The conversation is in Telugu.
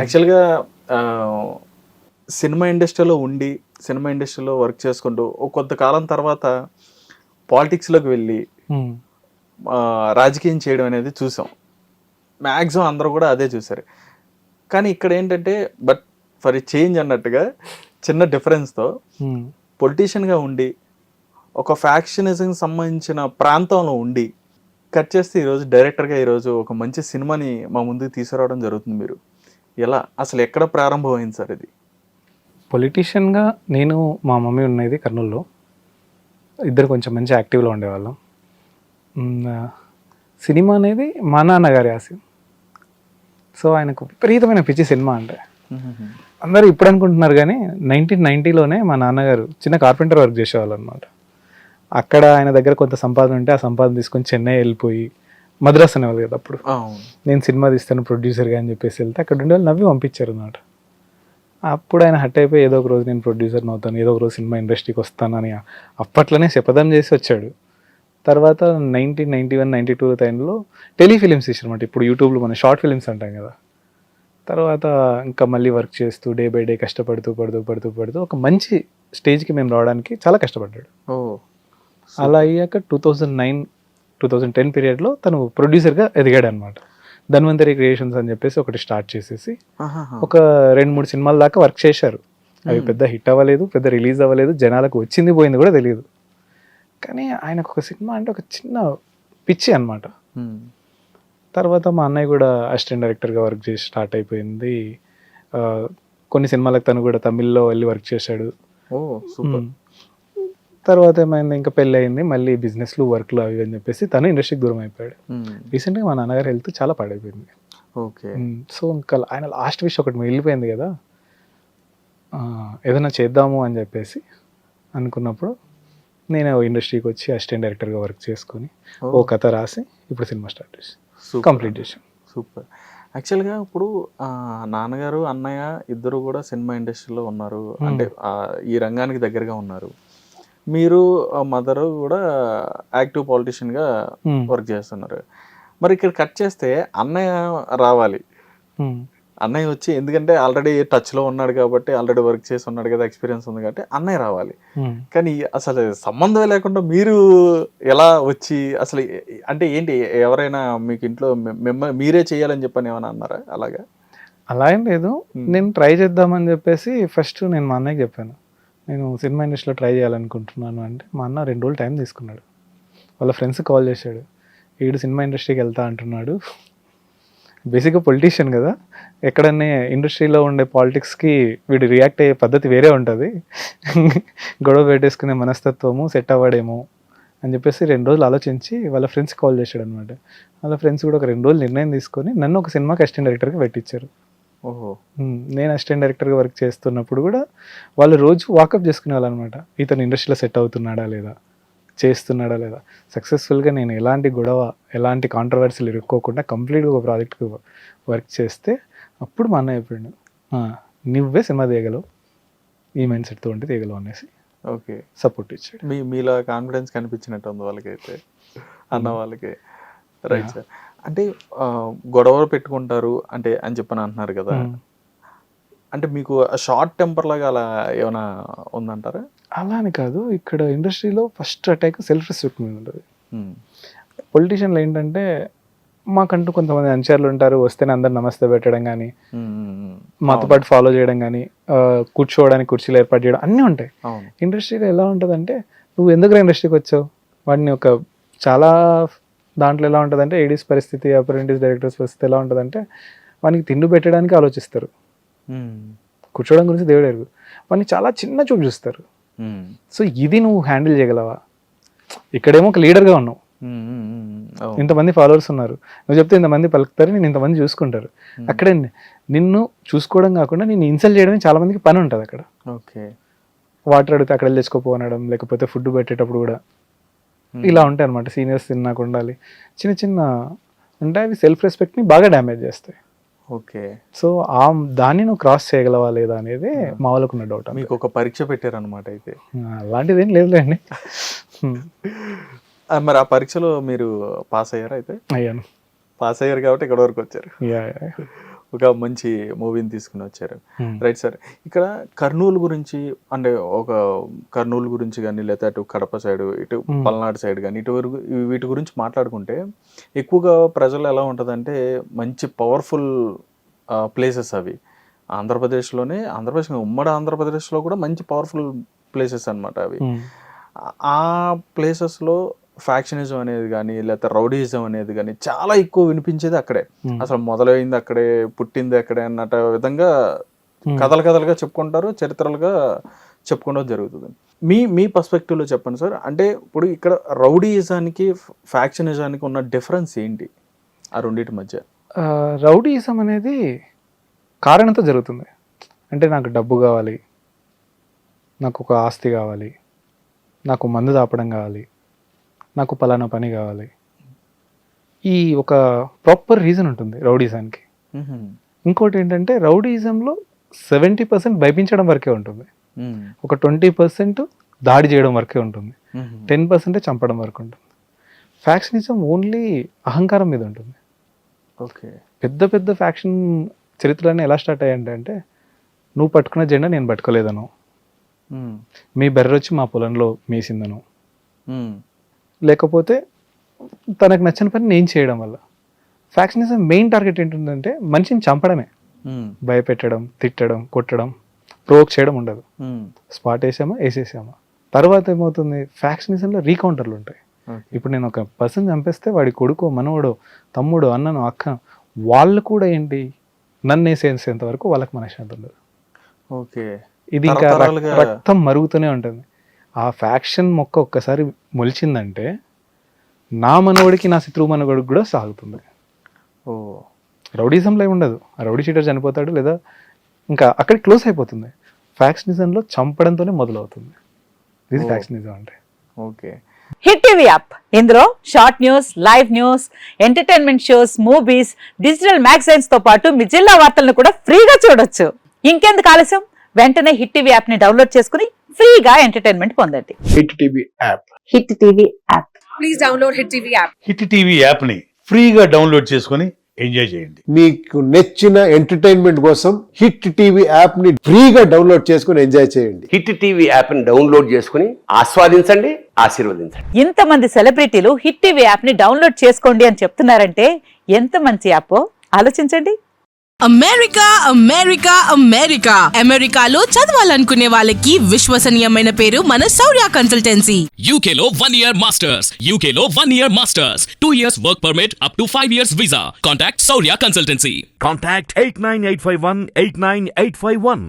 యాక్చువల్గా సినిమా ఇండస్ట్రీలో ఉండి సినిమా ఇండస్ట్రీలో వర్క్ చేసుకుంటూ కొంతకాలం తర్వాత పాలిటిక్స్లోకి వెళ్ళి రాజకీయం చేయడం అనేది చూసాం. మ్యాక్సిమం అందరూ కూడా అదే చూసారు. కానీ ఇక్కడ ఏంటంటే బట్ ఫర్ చేంజ్ అన్నట్టుగా చిన్న డిఫరెన్స్తో పొలిటీషియన్గా ఉండి ఒక ఫ్యాక్షనిజంకి సంబంధించిన ప్రాంతంలో ఉండి కట్ చేస్తే ఈరోజు డైరెక్టర్గా ఈరోజు ఒక మంచి సినిమాని మా ముందుకు తీసుకురావడం జరుగుతుంది. మీరు ఎలా అసలు ఎక్కడ ప్రారంభమైంది సార్ ఇది? పొలిటీషియన్గా నేను మా మమ్మీ ఉన్నది కర్నూలులో, ఇద్దరు కొంచెం మంచి యాక్టివ్లో ఉండేవాళ్ళం. సినిమా అనేది మా నాన్నగారి ఆశయం. సో ఆయనకు విపరీతమైన పిచ్చి సినిమా అంటే. అందరూ ఇప్పుడు అనుకుంటున్నారు కానీ 1990లోనే మా నాన్నగారు చిన్న కార్పెంటర్ వర్క్ చేసేవాళ్ళు అనమాట. అక్కడ ఆయన దగ్గర కొంత సంపాదన ఉంటే ఆ సంపాదన తీసుకొని చెన్నై వెళ్ళిపోయి, మద్రాస్ అనేవాళ్ళు కదా అప్పుడు, నేను సినిమా తీస్తాను ప్రొడ్యూసర్గా అని చెప్పేసి వెళ్తే అక్కడ ఉండే వాళ్ళు నవ్వి పంపించారు అన్నమాట. అప్పుడు ఆయన హట్ అయిపోయి ఏదో ఒక రోజు నేను ప్రొడ్యూసర్ని అవుతాను, ఏదో ఒక రోజు సినిమా ఇండస్ట్రీకి వస్తానని అప్పట్లోనే శపథం చేసి వచ్చాడు. తర్వాత 1991, 92 టైంలో టెలిఫిలిమ్స్ ఇచ్చారన్నమాట. ఇప్పుడు యూట్యూబ్లో మన షార్ట్ ఫిలిమ్స్ అంటాం కదా. తర్వాత ఇంకా మళ్ళీ వర్క్ చేస్తూ డే బై డే కష్టపడుతూ పడుతూ ఒక మంచి స్టేజ్కి మేము రావడానికి చాలా కష్టపడ్డాడు. అలా అయ్యాక 2009, 2010 పీరియడ్లో తను ప్రొడ్యూసర్గా ఎదిగాడు అనమాట. ధన్వంతరి క్రియేషన్స్ అని చెప్పేసి ఒకటి స్టార్ట్ చేసేసి ఒక 2-3 సినిమాల దాకా వర్క్ చేశారు. అవి పెద్ద హిట్ అవ్వలేదు, పెద్ద రిలీజ్ అవ్వలేదు, జనాలకు వచ్చింది పోయింది కూడా తెలియదు. కానీ ఆయనకు ఒక సినిమా అంటే ఒక చిన్న పిచ్చి అనమాట. తర్వాత మా అన్నయ్య కూడా అసిస్టెంట్ డైరెక్టర్గా వర్క్ చేసి స్టార్ట్ అయిపోయింది. కొన్ని సినిమాలకు తను కూడా తమిళ్లో వెళ్ళి వర్క్ చేశాడు. తర్వాత ఏమైంది, ఇంకా పెళ్ళి అయింది, మళ్ళీ బిజినెస్లు వర్క్లు అవి అని చెప్పేసి తను ఇండస్ట్రీకి దూరం అయిపోయాడు. రీసెంట్గా మా నాన్నగారు హెల్త్ చాలా పాడైపోయింది. ఓకే. సో ఇంకా ఆయన లాస్ట్ విష్ ఒకటి మిగిలిపోయింది కదా, ఏదైనా చేద్దాము అని చెప్పేసి అనుకున్నప్పుడు నేను ఇండస్ట్రీకి వచ్చి అసిస్టెంట్ డైరెక్టర్గా వర్క్ చేసుకొని ఓ కథ రాసి ఇప్పుడు సినిమా స్టార్ట్ చేసి కంప్లీట్ చేసాం. సూపర్. యాక్చువల్గా ఇప్పుడు నాన్నగారు అన్నయ్య ఇద్దరు కూడా సినిమా ఇండస్ట్రీలో ఉన్నారు, అంటే ఈ రంగానికి దగ్గరగా ఉన్నారు. మీరు మదర్ కూడా యాక్టివ్ పాలిటిషియన్గా వర్క్ చేస్తున్నారు. మరి ఇక్కడ కట్ చేస్తే అన్నయ్య రావాలి. అన్నయ్య వచ్చి, ఎందుకంటే ఆల్రెడీ టచ్లో ఉన్నాడు కాబట్టి, ఆల్రెడీ వర్క్ చేసి ఉన్నాడు కదా, ఎక్స్పీరియన్స్ ఉంది కాబట్టి అన్నయ్య రావాలి. కానీ అసలు సంబంధం లేకుండా మీరు ఎలా వచ్చి అసలు అంటే ఏంటి, ఎవరైనా మీకు ఇంట్లో మీరే చేయాలని చెప్పని ఏమైనా అన్నారా? అలాగా అలా ఏం లేదు, నేను ట్రై చేద్దామని చెప్పేసి ఫస్ట్ నేను మా అన్నయ్యకి చెప్పాను, నేను సినిమా ఇండస్ట్రీలో ట్రై చేయాలనుకుంటున్నాను అంటే. మా అన్న 2 రోజులు టైం తీసుకున్నాడు. వాళ్ళ ఫ్రెండ్స్ కాల్ చేశాడు, వీడు సినిమా ఇండస్ట్రీకి వెళ్తా అంటున్నాడు. బేసిక్గా పొలిటీషియన్ కదా, ఎక్కడన్నా ఇండస్ట్రీలో ఉండే పాలిటిక్స్కి వీడు రియాక్ట్ అయ్యే పద్ధతి వేరే ఉంటుంది, గొడవ పెట్టేసుకునే మనస్తత్వము సెట్ అవ్వడేమో అని చెప్పేసి 2 రోజులు ఆలోచించి వాళ్ళ ఫ్రెండ్స్ కాల్ చేశాడు అనమాట. వాళ్ళ ఫ్రెండ్స్ కూడా ఒక 2 రోజులు నిర్ణయం తీసుకొని నన్ను ఒక సినిమాకి అసిస్టెంట్ డైరెక్టర్గా పెట్టించారు. నేను అసిస్టెంట్ డైరెక్టర్గా వర్క్ చేస్తున్నప్పుడు కూడా వాళ్ళు రోజు వాకప్ చేసుకునే వాళ్ళు అనమాట, ఇతను ఇండస్ట్రీలో సెట్ అవుతున్నాడా లేదా, చేస్తున్నాడా లేదా. సక్సెస్ఫుల్గా నేను ఎలాంటి గొడవ, ఎలాంటి కాంట్రవర్సీలు ఇరుక్కోకుండా కంప్లీట్గా ఒక ప్రాజెక్ట్కి వర్క్ చేస్తే అప్పుడు మా అన్నయ్య చెప్పాడు, నువ్వే సినిమా తీయగలవు, ఈ మైండ్ సెట్తో ఉంటే తీయగలవు అనేసి ఓకే సపోర్ట్ ఇచ్చాడు. మీలో కాన్ఫిడెన్స్ కనిపించినట్టు ఉంది వాళ్ళకైతే, అన్న వాళ్ళకి. Right sir. అంటే గొడవలు పెట్టుకుంటారు అంటే అని చెప్పని అంటున్నారు కదా, అంటే మీకు షార్ట్ టెంపర్ లాగా అలా ఏమైనా ఉందంటారా? అలా అని కాదు, ఇక్కడ ఇండస్ట్రీలో ఫస్ట్ అటాక్ సెల్ఫ్ రెస్పెక్ట్ మీద ఉంటుంది. పొలిటీషియన్లు ఏంటంటే మాకంటూ కొంతమంది అనుచరులు ఉంటారు, వస్తేనే అందరు నమస్తే పెట్టడం కానీ, మాతో పాటు ఫాలో చేయడం కానీ, కూర్చోవడానికి కుర్చీలు ఏర్పాటు చేయడం అన్నీ ఉంటాయి. ఇండస్ట్రీలో ఎలా ఉంటుందంటే, నువ్వు ఎందుకు ఇండస్ట్రీకి వచ్చావు, వాడిని ఒక చాలా దాంట్లో ఎలా ఉంటుందంటే, ఏడీస్ పరిస్థితి, అప్రెంటిస్ డైరెక్టర్స్ పరిస్థితి ఎలా ఉంటుందంటే, వానికి తిండి పెట్టడానికి ఆలోచిస్తారు, కూర్చోవడం గురించి దేవుడు ఎరుగు, వాడిని చాలా చిన్న చూపు చూస్తారు. సో ఇది నువ్వు హ్యాండిల్ చేయగలవా? ఇక్కడేమో ఒక లీడర్గా ఉన్నావు, ఇంతమంది ఫాలోవర్స్ ఉన్నారు, నువ్వు చెప్తే ఇంతమంది పలుకుతారు, నేను ఇంతమంది చూసుకుంటారు. అక్కడే నిన్ను చూసుకోవడం కాకుండా నిన్ను ఇన్సల్ట్ చేయడమే చాలా మందికి పని ఉంటుంది అక్కడ. ఓకే. వాటర్ అడిగితే అక్కడ తెచ్చుకోపోనడం, లేకపోతే ఫుడ్ పెట్టేటప్పుడు కూడా ఇలా ఉంటాయి అనమాట. సీనియర్స్ తిన్నాక ఉండాలి, చిన్న చిన్న ఉంటాయి, అవి సెల్ఫ్ రెస్పెక్ట్ని బాగా డ్యామేజ్ చేస్తాయి. ఓకే. సో దాన్ని నువ్వు క్రాస్ చేయగలవా లేదా అనేది మా వాళ్ళకు ఉన్న డౌట్. మీకు ఒక పరీక్ష పెట్టారనమాట అయితే? అలాంటిది ఏం లేదులేండి. మరి ఆ పరీక్షలో మీరు పాస్ అయ్యారా? అయితే అయ్యాను. పాస్ అయ్యారు కాబట్టి ఇక్కడ వరకు వచ్చారు. ఒక మంచి మూవీని తీసుకుని వచ్చారు. రైట్ సార్, ఇక్కడ కర్నూలు గురించి అంటే ఒక కర్నూలు గురించి కానీ లేదా అటు కడప సైడ్ ఇటు పల్నాడు సైడ్ కానీ ఇటు వరకు వీటి గురించి మాట్లాడుకుంటే ఎక్కువగా ప్రజలు ఎలా ఉంటుందంటే మంచి పవర్ఫుల్ ప్లేసెస్ అవి. ఆంధ్రప్రదేశ్ ఉమ్మడి ఆంధ్రప్రదేశ్లో కూడా మంచి పవర్ఫుల్ ప్లేసెస్ అనమాట అవి. ఆ ప్లేసెస్లో ఫ్యాక్షనిజం అనేది కానీ లేకపోతే రౌడీయిజం అనేది కానీ చాలా ఎక్కువ వినిపించేది అక్కడే. అసలు మొదలైంది అక్కడే, పుట్టింది అక్కడే అన్నట్టు విధంగా కథలుగా చెప్పుకుంటారు, చరిత్రలుగా చెప్పుకోవడం జరుగుతుంది. మీ పర్స్పెక్టివ్లో చెప్పండి సార్. అంటే ఇప్పుడు ఇక్కడ రౌడీయిజానికి ఫ్యాక్షనిజానికి ఉన్న డిఫరెన్స్ ఏంటి ఆ రెండింటి మధ్య? రౌడీయిజం అనేది కారణంతో జరుగుతుంది. అంటే నాకు డబ్బు కావాలి, నాకు ఒక ఆస్తి కావాలి, నాకు మందు దాపడం కావాలి, నాకు పలానా పని కావాలి, ఈ ఒక ప్రాపర్ రీజన్ ఉంటుంది రౌడీజానికి. ఇంకోటి ఏంటంటే రౌడీజంలో 70% భయపించడం వరకే ఉంటుంది, ఒక 20% దాడి చేయడం వరకే ఉంటుంది, 10% చంపడం వరకు ఉంటుంది. ఫ్యాక్షనిజం ఓన్లీ అహంకారం మీద ఉంటుంది. ఓకే, పెద్ద ఫ్యాక్షన్ చరిత్రలన్నీ ఎలా స్టార్ట్ అయ్యాయంటే నువ్వు పట్టుకున్న జెండా నేను పట్టుకోలేదను, మీ బెర్రొచ్చి మా పొలంలో మేసిందను, లేకపోతే తనకు నచ్చిన పని నేను చేయడం వల్ల. ఫ్యాక్షనిజం మెయిన్ టార్గెట్ ఏంటంటే మనిషిని చంపడమే, భయపెట్టడం, తిట్టడం, కొట్టడం, ప్రోవోక్ చేయడం ఉండదు. స్పాట్ వేసేసామా. తర్వాత ఏమవుతుంది, ఫ్యాక్షనిజంలో రీకౌంటర్లు ఉంటాయి. ఇప్పుడు నేను ఒక పర్సన్ చంపేస్తే వాడి కొడుకో, మనవడో, తమ్ముడో, అన్ననో, అక్క, వాళ్ళు కూడా ఏంటి నన్ను వేసేంత వరకు వాళ్ళకి మనశ్శాంతి ఉండదు. ఓకే, ఇది ఇంకా రక్తం మరుగుతూనే ఉంటుంది. ఆ ఫ్యాక్షన్ మొక్క ఒక్కసారి మొలిచిందంటే నా మనవడికి నా శత్రువు మనవడికి కూడా సాగుతుంది. ఓ, రౌడీజంలో ఏమి ఉండదు, ఆ రౌడీ షీటర్ చనిపోతాడు లేదా ఇంకా అక్కడికి క్లోజ్ అయిపోతుంది. ఫ్యాక్షనిజంలో చంపడంతోనే మొదలవుతుంది. ఇది ఫ్యాక్షనిజం అంటే. ఓకే, హిట్ టీవీ యాప్, ఇందులో short news, live news, entertainment shows, movies, digital magazines తో పాటు మీ జిల్లా వార్తలను కూడా ఫ్రీగా చూడొచ్చు. ఇంకెందుకు ఆలస్యం, వెంటనే హిట్ టీవీ యాప్ ని డౌన్లోడ్ చేసుకుని ఫ్రీగా ఎంటర్టైన్మెంట్ పొందండి. Hit TV app, hit TV app, please download hit TV app. Hit TV app ని ఫ్రీగా డౌన్లోడ్ చేసుకుని ఎంజాయ్ చేయండి. మీకు నచ్చిన ఎంటర్టైన్మెంట్ కోసం హిట్ టీవీ యాప్ ని ఫ్రీగా డౌన్లోడ్ చేసుకుని ఎంజాయ్ చేయండి. హిట్ టీవీ యాప్ ని డౌన్లోడ్ చేసుకుని ఆస్వాదించండి, ఆశీర్వదించండి. ఇంతమంది సెలబ్రిటీలు హిట్ టీవీ యాప్ ని డౌన్లోడ్ చేసుకోండి అని చెప్తున్నారంటే ఎంత మంచి యాప్ ఆలోచించండి. అమెరికా అమెరికా అమెరికా అమెరికాలో చదవాలనుకునే వాళ్ళకి విశ్వసనీయమైన పేరు మన శౌర్య కన్సల్టెన్సీ. UK లో 1 year masters, UK లో 1 year masters, 2 years work permit up to 5 years visa. Contact Saurya Consultancy. Contact 89851 89851.